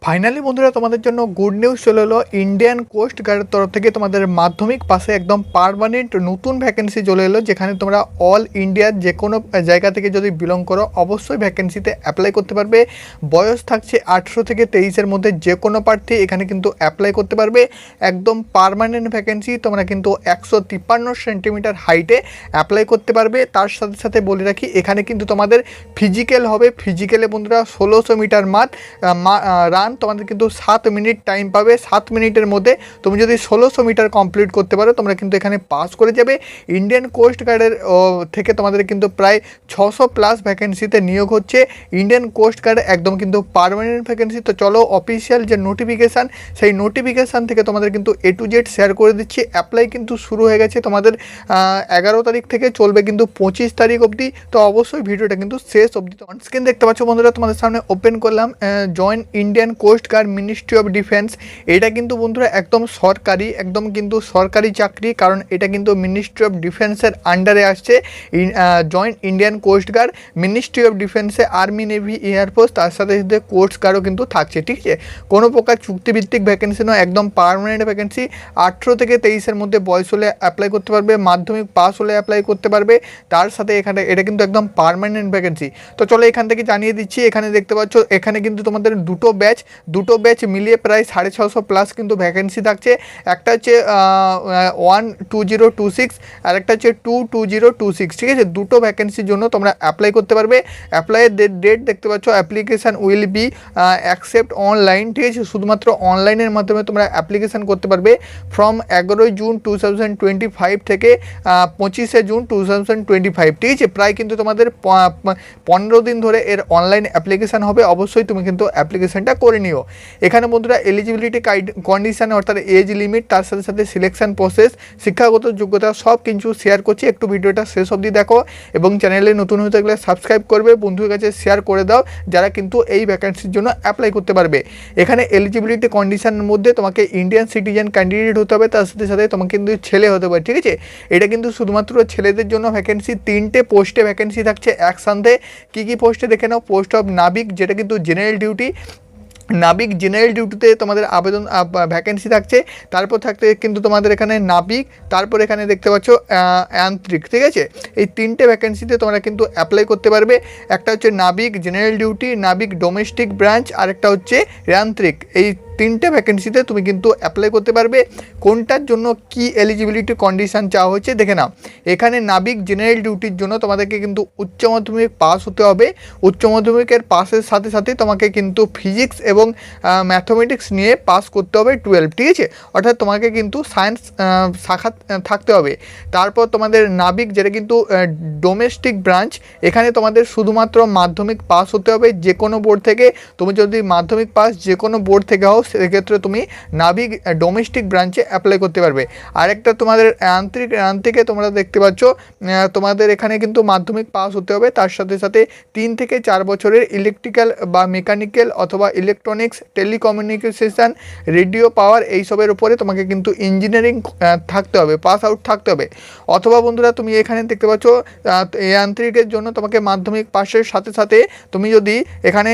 Finally বন্ধুরা তোমাদের জন্য গুড নিউজ চলে এলো। ইন্ডিয়ান কোস্ট গার্ডের তরফ থেকে তোমাদের মাধ্যমিক পাশে একদম পার্মানেন্ট নতুন ভ্যাকেন্সি চলে এলো, যেখানে তোমরা অল ইন্ডিয়ার যে কোনো জায়গা থেকে যদি বিলং করো অবশ্যই ভ্যাকেন্সিতে অ্যাপ্লাই করতে পারবে। বয়স থাকছে 18 থেকে 23-এর মধ্যে যে কোনো প্রার্থী এখানে কিন্তু অ্যাপ্লাই করতে পারবে। একদম পার্মানেন্ট ভ্যাকেন্সি, তোমরা কিন্তু 153 সেন্টিমিটার হাইটে অ্যাপ্লাই করতে পারবে। তার সাথে সাথে বলে রাখি, এখানে কিন্তু তোমাদের ফিজিক্যাল হবে। ফিজিক্যালে বন্ধুরা 1600 মিটার রান তোমাদের কিন্তু 7 মিনিট টাইম পাবে। 7 মিনিটের মধ্যে তুমি যদি 1600 মিটার কমপ্লিট করতে পারো তোমরা কিন্তু এখানে পাস করে যাবে। ইন্ডিয়ান কোস্ট গার্ডের থেকে তোমাদের কিন্তু প্রায় 600+ ভ্যাকেন্সিতে নিয়োগ হচ্ছে। ইন্ডিয়ান কোস্ট গার্ড একদম কিন্তু পার্মানেন্ট ভ্যাকেন্সি। তো চলো অফিসিয়াল যে নোটিফিকেশান, সেই নোটিফিকেশান থেকে তোমাদের কিন্তু A to Z শেয়ার করে দিচ্ছি। অ্যাপ্লাই কিন্তু শুরু হয়ে গেছে তোমাদের 11 তারিখ থেকে, চলবে কিন্তু 25 তারিখ অবধি। তো অবশ্যই ভিডিওটা কিন্তু শেষ অবধি অন স্ক্রিন দেখতে পাচ্ছ বন্ধুরা, তোমাদের সামনে ওপেন করলাম join Indian coast guard ministry of Defence. এটা কিন্তু বন্ধুরা একদম সরকারি, একদম কিন্তু সরকারি চাকরি, কারণ এটা কিন্তু মিনিস্ট্রি অফ ডিফেন্সের আন্ডারে আসছে। Joint Indian coast guard ministry of ডিফেন্সে আর্মি, নেভি, এয়ারফোর্স, তার সাথে সাথে কোস্ট গার্ডও কিন্তু থাকছে। ঠিক আছে, কোনো প্রকার চুক্তিভিত্তিক ভ্যাকেন্সি নয়, একদম পার্মানেন্ট ভ্যাকেন্সি। 18 থেকে 23-এর মধ্যে বয়স হলে অ্যাপ্লাই করতে পারবে, মাধ্যমিক পাস হলে অ্যাপ্লাই করতে পারবে। তার সাথে এখানে এটা কিন্তু একদম পার্মানেন্ট ভ্যাকেন্সি। তো চলো এখান থেকে জানিয়ে দিচ্ছি। এখানে দেখতে পাচ্ছ, এখানে কিন্তু তোমাদের দুটো ব্যাচ মিলিয়ে প্রায় 650+ কিন্তু ভ্যাকেন্সি থাকছে। একটা হচ্ছে 12026 আর একটা হচ্ছে 22026। ঠিক আছে, দুটো ভ্যাকেন্সির জন্য তোমরা অ্যাপ্লাই করতে পারবে। অ্যাপ্লাইয়ের ডেট দেখতে পাচ্ছ, application will be accept online. ঠিক আছে, শুধুমাত্র অনলাইনের মাধ্যমে তোমরা অ্যাপ্লিকেশান করতে পারবে ফ্রম 11 জুন 2025 থেকে 25 জুন 2025। ঠিক আছে, প্রায় কিন্তু তোমাদের 15 দিন ধরে এর অনলাইন অ্যাপ্লিকেশান হবে। অবশ্যই তুমি কিন্তু অ্যাপ্লিকেশানটা করে নিও। এখানে বন্ধুরা এলিজিবিলিটি কন্ডিশন অর্থাৎ এজ লিমিট, তার সাথে সাথে সিলেকশন প্রসেস, শিক্ষাগত যোগ্যতা সব কিছু শেয়ার করছি। একটু ভিডিওটা শেষ অবধি দেখো এবং চ্যানেলে নতুন হয়ে থাকলে সাবস্ক্রাইব করবে, বন্ধুদের কাছে শেয়ার করে দাও যারা কিন্তু এই ভ্যাকেন্সির জন্য অ্যাপ্লাই করতে পারবে। এখানে এলিজিবিলিটি কন্ডিশনের মধ্যে তোমাকে ইন্ডিয়ান সিটিজেন ক্যান্ডিডেট হতে হবে, তার সাথে সাথে তোমাকে কিন্তু ছেলে হতে হবে। ঠিক আছে, এটা কিন্তু শুধুমাত্র ছেলেদের জন্য ভ্যাকেন্সি। 3টে পোস্টে ভ্যাকেন্সি থাকছে একসাথে। কী পোস্টে দেখে নাও। পোস্ট অফ নাবিক, যেটা কিন্তু জেনারেল ডিউটি। নাবিক জেনারেল ডিউটিতে তোমাদের আবেদন ভ্যাকেন্সি থাকছে। তারপর থাকতে কিন্তু তোমাদের এখানে নাবিক, তারপর এখানে দেখতে পাচ্ছ যান্ত্রিক। ঠিক আছে, এই 3টে ভ্যাকেন্সিতে তোমরা কিন্তু অ্যাপ্লাই করতে পারবে। একটা হচ্ছে নাবিক জেনারেল ডিউটি, নাবিক ডোমেস্টিক ব্রাঞ্চ, আর একটা হচ্ছে যান্ত্রিক। এই 3টে ভ্যাকেন্সিতে তুমি কিন্তু অ্যাপ্লাই করতে পারবে। কোনটার জন্য কি এলিজিবিলিটি কন্ডিশান চাওয়া হয়েছে দেখে নাও। এখানে নাবিক জেনারেল ডিউটির জন্য তোমাদেরকে কিন্তু উচ্চ মাধ্যমিক পাস হতে হবে। উচ্চ মাধ্যমিকের পাসের সাথে সাথে তোমাকে কিন্তু ফিজিক্স এবং ম্যাথমেটিক্স নিয়ে পাস করতে হবে 12। ঠিক আছে, অর্থাৎ তোমাকে কিন্তু সায়েন্স শাখা থাকতে হবে। তারপর তোমাদের নাবিক, যেটা কিন্তু ডোমেস্টিক ব্রাঞ্চ, এখানে তোমাদের শুধুমাত্র মাধ্যমিক পাস হতে হবে যে কোনো বোর্ড থেকে। তুমি যদি মাধ্যমিক পাস যে কোনো বোর্ড থেকে হও সেক্ষেত্রে তুমি নাবিক ডোমেস্টিক ব্রাঞ্চে অ্যাপ্লাই করতে পারবে। আরেকটা তোমাদের যান্ত্রিকে তোমরা দেখতে পাচ্ছ, তোমাদের এখানে কিন্তু মাধ্যমিক পাস হতে হবে, তার সাথে সাথে 3 থেকে 4 বছরের ইলেকট্রিক্যাল বা মেকানিক্যাল অথবা ইলেকট্রনিক্স, টেলিকমিউনিকেশন, রেডিও পাওয়ার, এইসবের উপরে তোমাকে কিন্তু ইঞ্জিনিয়ারিং থাকতে হবে, পাস আউট থাকতে হবে। অথবা বন্ধুরা তুমি এখানে দেখতে পাচ্ছ যান্ত্রিকের জন্য তোমাকে মাধ্যমিক পাসের সাথে সাথে তুমি যদি এখানে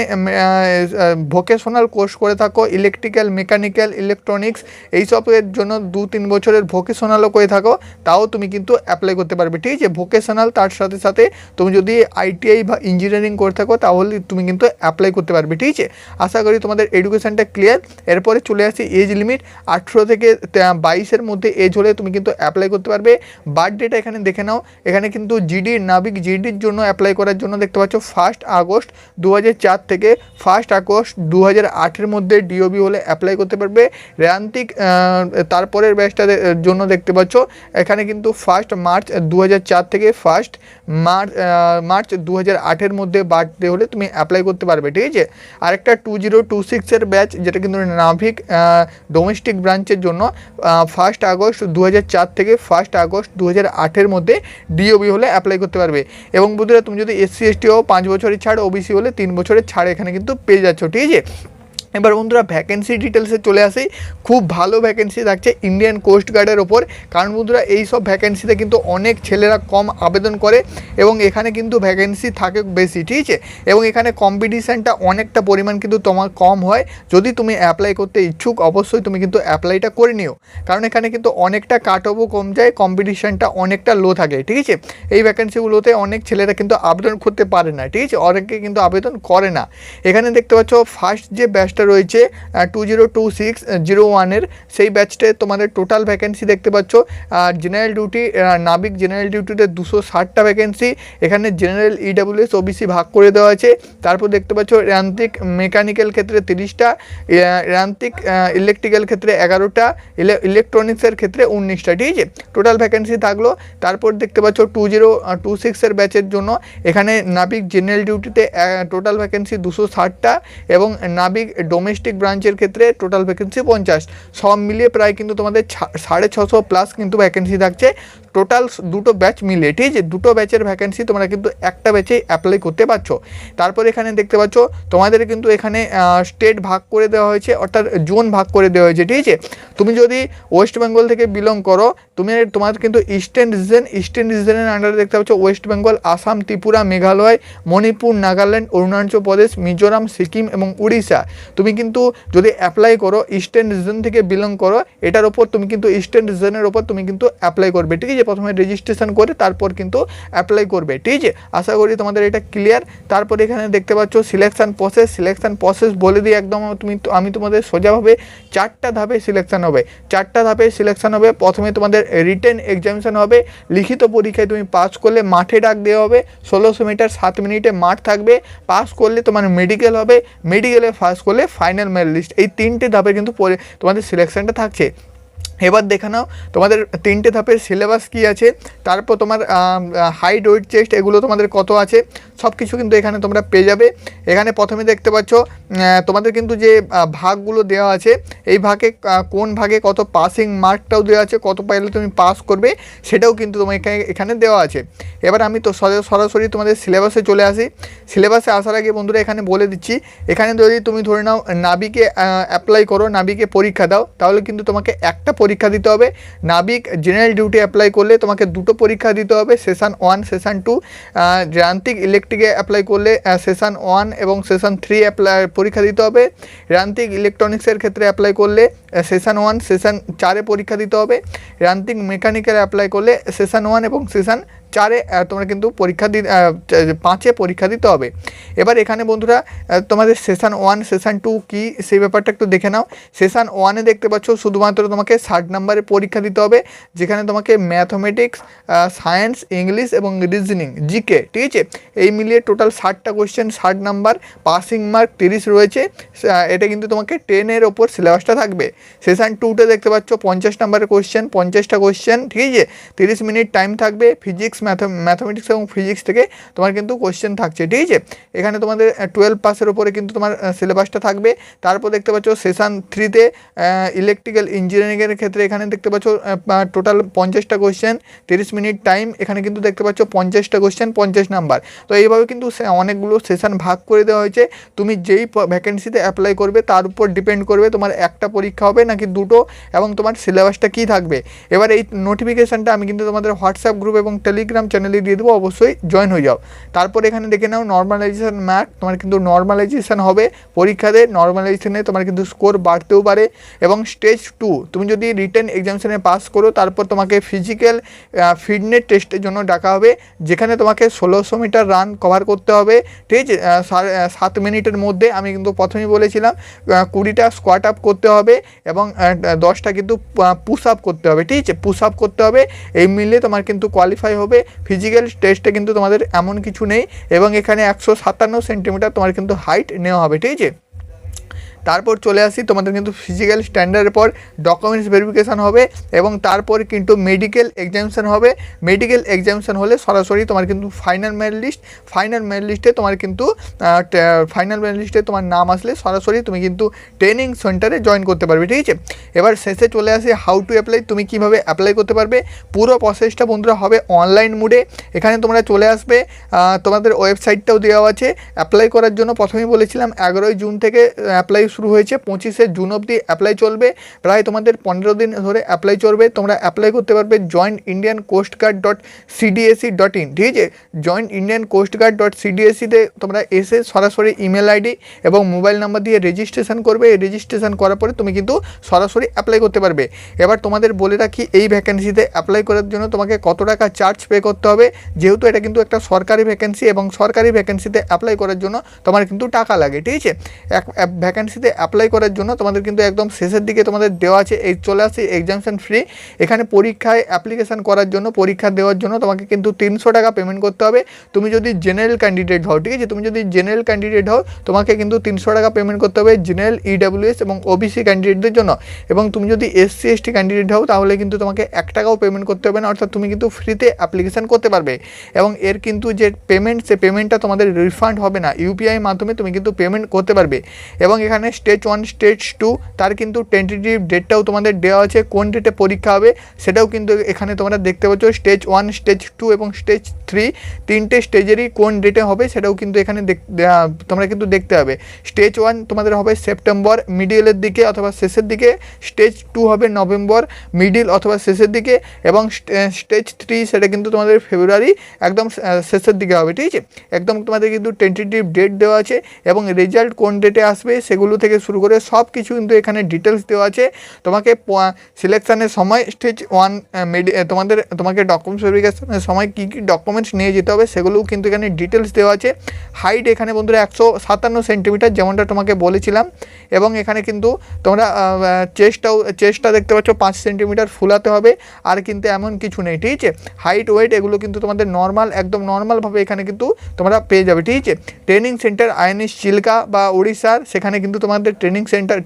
ভোকেশনাল কোর্স করে থাকো, ইলেকট্রিক্যাল, মেকানিক্যাল, ইলেকট্রনিক্স এইসবের জন্য 2-3 বছরের ভোকেশনালও করে থাকো, তাও তুমি কিন্তু অ্যাপ্লাই করতে পারবে। ঠিক আছে, ভোকেশনাল তার সাথে সাথে তুমি যদি ITI বা ইঞ্জিনিয়ারিং করে থাকো তাহলে তুমি কিন্তু অ্যাপ্লাই করতে পারবে। ঠিক আছে, আশা করি তোমাদের এডুকেশনটা ক্লিয়ার। এরপরে চলে আসি এজ লিমিট। 18 থেকে 22-এর মধ্যে এজ হলে তুমি কিন্তু অ্যাপ্লাই করতে পারবে। বার্থডেটা এখানে দেখে নাও। এখানে কিন্তু জিডি, নাবিক জিডির জন্য অ্যাপ্লাই করার জন্য দেখতে পাচ্ছ 1 আগস্ট 2004 থেকে 1 আগস্ট 2008-এর মধ্যে ডিওবি হলে অ্যাপ্লাই করতে পারবে। যান্ত্রিক তারপরের ব্যাচটার জন্য দেখতে পাচ্ছ এখানে কিন্তু 1 মার্চ 2004 থেকে 1 মার্চ 2008-এর মধ্যে বার্থডে হলে তুমি অ্যাপ্লাই করতে পারবে। ঠিক আছে, আরেকটা 2026-এর ব্যাচ, যেটা কিন্তু নাবিক ডোমেস্টিক ব্রাঞ্চের জন্য 1 আগস্ট 2004 থেকে 1 আগস্ট 2008-এর মধ্যে ডিওবি হলে অ্যাপ্লাই করতে পারবে। এবং বন্ধুরা তুমি যদি SC ST হও 5 বছরের ছাড়, OBC হলে 3 বছরের ছাড় এখানে কিন্তু পেয়ে যাচ্ছ। ঠিক আছে, এবার বন্ধুরা ভ্যাকেন্সি ডিটেলসে চলে আসি। খুব ভালো ভ্যাকেন্সি থাকছে ইন্ডিয়ান কোস্ট গার্ডের ওপর, কারণ বন্ধুরা এই সব ভ্যাকেন্সিতে কিন্তু অনেক ছেলেরা কম আবেদন করে এবং এখানে কিন্তু ভ্যাকেন্সি থাকে বেশি, ঠিক আছে। এবং এখানে কম্পিটিশানটা অনেকটা পরিমাণ কিন্তু তোমার কম হয়। যদি তুমি অ্যাপ্লাই করতে ইচ্ছুক অবশ্যই তুমি কিন্তু অ্যাপ্লাইটা করে নিও, কারণ এখানে কিন্তু অনেকটা কাট অফও কম যায়, কম্পিটিশানটা অনেকটা লো থাকে, ঠিক আছে। এই ভ্যাকেন্সিগুলোতে অনেক ছেলেরা কিন্তু আবেদন করতে পারে না, ঠিক আছে, অনেকে কিন্তু আবেদন করে না। এখানে দেখতে পাচ্ছ ফার্স্ট যে ব্যাচটা রয়েছে 2026-01 সেই ব্যাচটায় তোমাদের টোটাল ভ্যাকেন্সি দেখতে পাচ্ছ। জেনারেল ডিউটি নাবিক জেনারেল ডিউটিতে 260টা ভ্যাকেন্সি, এখানে জেনারেল ইডাব্লিউএস ওবিসি ভাগ করে দেওয়া আছে। তারপর দেখতে পাচ্ছ যান্ত্রিক মেকানিক্যাল ক্ষেত্রে 30টা, যান্ত্রিক ইলেকট্রিক্যাল ক্ষেত্রে 11টা, ইলেকট্রনিক্সের ক্ষেত্রে 19টা, ঠিক আছে, টোটাল ভ্যাকেন্সি থাকলো। তারপর দেখতে পাচ্ছ 2026 ব্যাচের জন্য এখানে নাবিক জেনারেল ডিউটিতে টোটাল ভ্যাকেন্সি 260টা এবং নাবিক ডোমেস্টিক ব্রাঞ্চের ক্ষেত্রে টোটাল ভ্যাকেন্সি 50। সব মিলিয়ে প্রায় কিন্তু তোমাদের 650 প্লাস কিন্তু ভ্যাকেন্সি থাকছে টোটাল দুটো ব্যাচ মিলিয়ে, ঠিক আছে। দুটো ব্যাচের ভ্যাকেন্সি তোমরা কিন্তু একটা ব্যাচেই অ্যাপ্লাই করতে পারছো। তারপর এখানে দেখতে পাচ্ছ তোমাদের কিন্তু এখানে স্টেট ভাগ করে দেওয়া হয়েছে, অর্থাৎ জোন ভাগ করে দেওয়া হয়েছে, ঠিক আছে। তুমি যদি ওয়েস্ট বেঙ্গল থেকে বিলং করো তোমার কিন্তু ইস্টার্ন রিজনের আন্ডারে দেখতে পাচ্ছ ওয়েস্ট বেঙ্গল, আসাম, ত্রিপুরা, মেঘালয়, মণিপুর, নাগাল্যান্ড, অরুণাচল প্রদেশ, মিজোরাম, সিকিম এবং উড়িষ্যা। তুমি কিন্তু যদি অ্যাপ্লাই করো ইস্টার্ন রিজন থেকে বিলং করো, এটার ওপর তুমি কিন্তু ইস্টার্ন রিজনের ওপর তুমি কিন্তু অ্যাপ্লাই করবে, ঠিক আছে। প্রথমে রেজিস্ট্রেশন করে তারপর কিন্তু অ্যাপ্লাই করবে, ঠিক আছে। আশা করি তোমাদের এটা ক্লিয়ার। তারপর এখানে দেখতে পাচ্ছ সিলেকশন প্রসেস বলে দিই একদম আমি তোমাদের সোজাভাবে 4টা ধাপে সিলেকশন হবে। প্রথমে তোমাদের রিটেন এক্সামিনেশন হবে, লিখিত পরীক্ষায় তুমি পাস করলে মাঠে ডাক দেওয়া হবে, 1600 মিটার 7 মিনিটে মাঠ থাকবে। পাস করলে তোমার মেডিকেল হবে, মেডিকেলে পাস করলে ফাইনাল মেরিট লিস্ট। এই 3টে ধাপে কিন্তু তোমাদের সিলেকশনটা থাকছে। এবার দেখে নাও তোমাদের 3টে ধাপের সিলেবাস কী আছে, তারপর তোমার হাইট, ওয়েট, চেস্ট এগুলো তোমাদের কত আছে সব কিছু কিন্তু এখানে তোমরা পেয়ে যাবে। এখানে প্রথমে দেখতে পাচ্ছ তোমাদের কিন্তু যে ভাগগুলো দেওয়া আছে, এই ভাগে কোন ভাগে কত পাসিং মার্কটাও দেওয়া আছে, কত পাইলে তুমি পাস করবে সেটাও কিন্তু তোমার এখানে দেওয়া আছে। এবার আমি তো সরাসরি তোমাদের সিলেবাসে চলে আসি। সিলেবাসে আসার আগে বন্ধুরা এখানে বলে দিচ্ছি, এখানে যদি তুমি ধরে নাও নাবিকে অ্যাপ্লাই করো, নাবিকে পরীক্ষা দাও, তাহলে কিন্তু তোমাকে একটা পরীক্ষা দিতে হবে। নাবিক জেনারেল ডিউটি অ্যাপ্লাই করলে তোমাকে 2টো পরীক্ষা দিতে হবে, সেশন 1 সেশন 2। যান্ত্রিক ইলেকট্রিকে অ্যাপ্লাই করলে সেশন 1 এবং সেশন 3 পরীক্ষা দিতে হবে। যান্ত্রিক ইলেকট্রনিক্সের ক্ষেত্রে অ্যাপ্লাই করলে সেশন 1 সেশন 4 পরীক্ষা দিতে হবে। যান্ত্রিক মেকানিক্যাল অ্যাপ্লাই করলে সেশন 1 এবং সেশন 4 তোমরা কিন্তু 5 পরীক্ষা দিতে হবে। এবার এখানে বন্ধুরা তোমাদের সেশন 1 সেশন 2 কী সেই ব্যাপারটা একটু দেখে নাও। সেশন 1-এ দেখতে পাচ্ছ শুধুমাত্র তোমাকে 60 নম্বরের পরীক্ষা দিতে হবে, যেখানে তোমাকে ম্যাথমেটিক্স, সায়েন্স, ইংলিশ এবং রিজনিং, জিকে, ঠিক আছে, এই মিলিয়ে টোটাল 60টা কোয়েশ্চেন, 60 নাম্বার, পাসিং মার্ক 30 রয়েছে। এটা কিন্তু তোমাকে 10-এর ওপর সিলেবাসটা থাকবে। সেশন 2-তে দেখতে পাচ্ছ 50 নম্বরের কোয়েশ্চেন, 50টা কোয়েশ্চেন, ঠিক আছে, 30 মিনিট টাইম থাকবে। ফিজিক্স, ম্যাথমেটিক্স এবং ফিজিক্স থেকে তোমার কিন্তু কোয়েশ্চেন থাকছে, ঠিক আছে। এখানে তোমাদের 12 পাসের ওপরে কিন্তু তোমার সিলেবাসটা থাকবে। তারপর দেখতে পাচ্ছ সেশন 3-তে ইলেকট্রিক্যাল ইঞ্জিনিয়ারিংয়ের ক্ষেত্রে এখানে দেখতে পাচ্ছ টোটাল 50টা কোয়েশ্চেন, 30 মিনিট টাইম। এখানে কিন্তু দেখতে পাচ্ছ 50টা কোয়েশ্চেন, 50 নাম্বার। তো এইভাবে কিন্তু অনেকগুলো সেশন ভাগ করে দেওয়া হয়েছে। তুমি যেই ভ্যাকেন্সিতে অ্যাপ্লাই করবে তার উপর ডিপেন্ড করবে তোমার একটা পরীক্ষা হবে নাকি 2টো এবং তোমার সিলেবাসটা কী থাকবে। এবার এই নোটিফিকেশানটা আমি কিন্তু তোমাদের হোয়াটসঅ্যাপ গ্রুপ এবং টেলিগ্রাম চ্যানেলে দিয়ে দেবো, অবশ্যই জয়েন হয়ে যাও। তারপর এখানে দেখে নাও নর্মালাইজেশন মার্ক, তোমার কিন্তু নর্মালাইজেশন হবে পরীক্ষাতে। নর্মালাইজেশনে তোমার কিন্তু স্কোর বাড়তেও পারে। এবং স্টেজ 2 তুমি যদি রিটেন এক্সামিনেশনে পাস করো তারপর তোমাকে ফিজিক্যাল ফিটনেস টেস্টের জন্য ডাকা হবে, যেখানে তোমাকে 1600 মিটার রান কভার করতে হবে, ঠিক আছে, 7 মিনিটের মধ্যে। আমি কিন্তু প্রথমেই বলেছিলাম 20টা স্কোয়াট আপ করতে হবে এবং 10টা কিন্তু পুশ আপ করতে হবে, ঠিক আছে, পুশ আপ করতে হবে। এই মিলে তোমার কিন্তু কোয়ালিফাই হবে। ফিজিক্যাল টেস্টে কিন্তু তোমাদের এমন কিছু নেই এবং এখানে 157 সেন্টিমিটার তোমার কিন্তু হাইট নেওয়া হবে, ঠিক আছে। তারপর চলে আসি তোমাদের কিন্তু ফিজিক্যাল স্ট্যান্ডার্ডের পর ডকুমেন্টস ভেরিফিকেশান হবে এবং তারপর কিন্তু মেডিকেল এক্সামিনেশন হবে। মেডিকেল এক্সামিনেশন হলে সরাসরি তোমার কিন্তু ফাইনাল মেরিট লিস্টে তোমার কিন্তু তোমার নাম আসলে সরাসরি তুমি কিন্তু ট্রেনিং সেন্টারে জয়েন করতে পারবে, ঠিক আছে। এবার শেষে চলে আসি হাউ টু অ্যাপ্লাই, তুমি কীভাবে অ্যাপ্লাই করতে পারবে। পুরো প্রসেসটা বন্ধুরা হবে অনলাইন মোডে। এখানে তোমরা চলে আসবে, তোমাদের ওয়েবসাইটটাও দেওয়া আছে। অ্যাপ্লাই করার জন্য প্রথমেই বলেছিলাম 11 জুন থেকে অ্যাপ্লাই শুরু হয়েছে, 25শে জুন অবধি অ্যাপ্লাই চলবে, প্রায় তোমাদের 15 দিন ধরে অ্যাপ্লাই চলবে। তোমরা অ্যাপ্লাই করতে পারবে jointindiancoastguard.cdsc.in, ঠিক আছে? jointindiancoastguard.cdsc-তে তোমরা এসে সরাসরি ইমেল আইডি এবং মোবাইল নাম্বার দিয়ে রেজিস্ট্রেশন করবে। রেজিস্ট্রেশন করার পরে তুমি কিন্তু সরাসরি অ্যাপ্লাই করতে পারবে। এবার তোমাদের বলে রাখি, এই ভ্যাকেন্সিতে অ্যাপ্লাই করার জন্য তোমাকে কত টাকা চার্জ পে করতে হবে, যেহেতু এটা কিন্তু একটা সরকারি ভ্যাকেন্সি এবং সরকারি ভ্যাকেন্সিতে অ্যাপ্লাই করার জন্য তোমার কিন্তু টাকা লাগে, ঠিক আছে? ভ্যাকেন্সিতে অ্যাপ্লাই করার জন্য তোমাদের কিন্তু একদম শেষের দিকে তোমাদের দেওয়া আছে, এই চলে আসছে এক্সামশন ফ্রি। এখানে পরীক্ষায় অ্যাপ্লিকেশান করার জন্য, পরীক্ষা দেওয়ার জন্য তোমাকে কিন্তু 300 টাকা পেমেন্ট করতে হবে। তুমি যদি জেনারেল ক্যান্ডিডেট হও, ঠিক আছে, তুমি যদি জেনারেল ক্যান্ডিডেট হও তোমাকে কিন্তু 300 টাকা পেমেন্ট করতে হবে জেনারেল, ইডাব্লিউএস এবং ওবিসি ক্যান্ডিডেটদের জন্য। এবং তুমি যদি এসসি এসটি ক্যান্ডিডেট হও তাহলে কিন্তু তোমাকে 1 টাকাও পেমেন্ট করতে হবে না, অর্থাৎ তুমি কিন্তু ফ্রিতে অ্যাপ্লিকেশান করতে পারবে। এবং এর কিন্তু যে পেমেন্ট, সে পেমেন্টটা তোমাদের রিফান্ড হবে না, ইউপিআই মাধ্যমে তুমি কিন্তু পেমেন্ট করতে পারবে। এবং এখানে স্টেজ 1 স্টেজ 2 তার কিন্তু টেন্টেটিভ ডেটটাও তোমাদের দেওয়া আছে, কোন ডেটে পরীক্ষা হবে সেটাও কিন্তু এখানে তোমরা দেখতে পাচ্ছ। স্টেজ 1 স্টেজ 2 এবং স্টেজ 3 তিনটে স্টেজেরই কোন ডেটে হবে সেটাও কিন্তু এখানে তোমরা কিন্তু দেখতে হবে। স্টেজ 1 তোমাদের হবে সেপ্টেম্বর মিডিলের দিকে অথবা শেষের দিকে, স্টেজ 2 হবে নভেম্বর মিডিল অথবা শেষের দিকে, এবং স্টেজ 3 সেটা কিন্তু তোমাদের ফেব্রুয়ারি একদম শেষের দিকে হবে, ঠিক আছে? একদম তোমাদের কিন্তু টেন্টেটিভ ডেট দেওয়া আছে এবং রেজাল্ট কোন ডেটে আসবে সেগুলো থেকে শুরু করে সব কিছু কিন্তু এখানে ডিটেলস দেওয়া আছে। তোমাকে সিলেকশানের সময় স্টেজ 1 তোমাকে ডকুমেন্টস ভেরিফিকেশনের সময় কী কী ডকুমেন্টস নিয়ে যেতে হবে সেগুলোও কিন্তু এখানে ডিটেলস দেওয়া আছে। হাইট এখানে বন্ধুরা 157 সেন্টিমিটার, যেমনটা তোমাকে বলেছিলাম। এবং এখানে কিন্তু তোমরা চেস্টটা দেখতে পাচ্ছ 5 সেন্টিমিটার ফুলাতে হবে, আর কিন্তু এমন কিছু নেই, ঠিক আছে? হাইট ওয়েট এগুলো কিন্তু তোমাদের নর্মাল, একদম নর্মালভাবে এখানে কিন্তু তোমরা পেয়ে যাবে, ঠিক আছে? ট্রেনিং সেন্টার আইএনএস চিল্কা বা উড়িষ্যার, সেখানে কিন্তু তোমাদের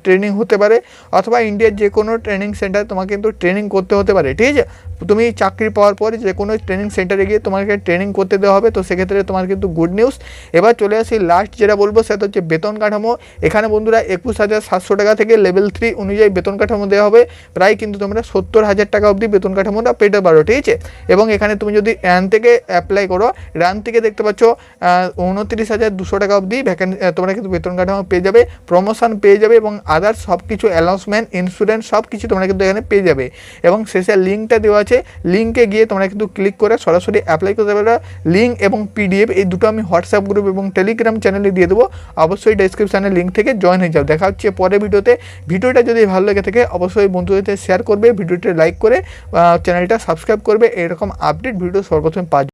ট্রেনিং হতে পারে, অথবা ইন্ডিয়ার যে কোনো ট্রেনিং সেন্টার তোমাকে কিন্তু ট্রেনিং করতে হতে পারে, ঠিক আছে? তুমি চাকরি পাওয়ার পরে যে কোনো ট্রেনিং সেন্টারে গিয়ে তোমাকে ট্রেনিং করতে দেওয়া হবে, তো সেক্ষেত্রে তোমার কিন্তু গুড নিউজ। এবার চলে আসি লাস্ট যেটা বলবো সেটা হচ্ছে বেতন কাঠামো। এখানে বন্ধুরা 21,700 টাকা থেকে লেভেল 3 অনুযায়ী বেতন কাঠামো দেওয়া হবে, প্রায় কিন্তু তোমরা 70,000 টাকা অবধি বেতন কাঠামোটা পেতে পারো, ঠিক আছে? এবং এখানে তুমি যদি রান থেকে অ্যাপ্লাই করো, রান থেকে দেখতে পাচ্ছ 29,200 টাকা অবধি তোমরা কিন্তু বেতন কাঠামো পেয়ে যাবে, প্রমোশন পেয়ে যাবে এবং আদার্স সব কিছু অ্যানাউন্সমেন্ট, ইন্স্যুরেন্স সব কিছু তোমরা কিন্তু এখানে পেয়ে যাবে। এবং শেষে লিঙ্কটা দেওয়া আছে, লিঙ্কে গিয়ে তোমরা কিন্তু ক্লিক করে সরাসরি অ্যাপ্লাই করতে পারবে। লিঙ্ক এবং পিডিএফ এই দুটো আমি হোয়াটসঅ্যাপ গ্রুপ এবং টেলিগ্রাম চ্যানেলে দিয়ে দেবো, অবশ্যই ডেসক্রিপশানে লিঙ্ক থেকে জয়েন হয়ে যাও। দেখা হচ্ছে পরে ভিডিওতে। ভিডিওটা যদি ভালো লেগে থাকে অবশ্যই বন্ধুদের শেয়ার করবে, ভিডিওটা লাইক করে চ্যানেলটা সাবস্ক্রাইব করবে, এরকম আপডেট ভিডিও সর্বপ্রথম পাওয়ার জন্য।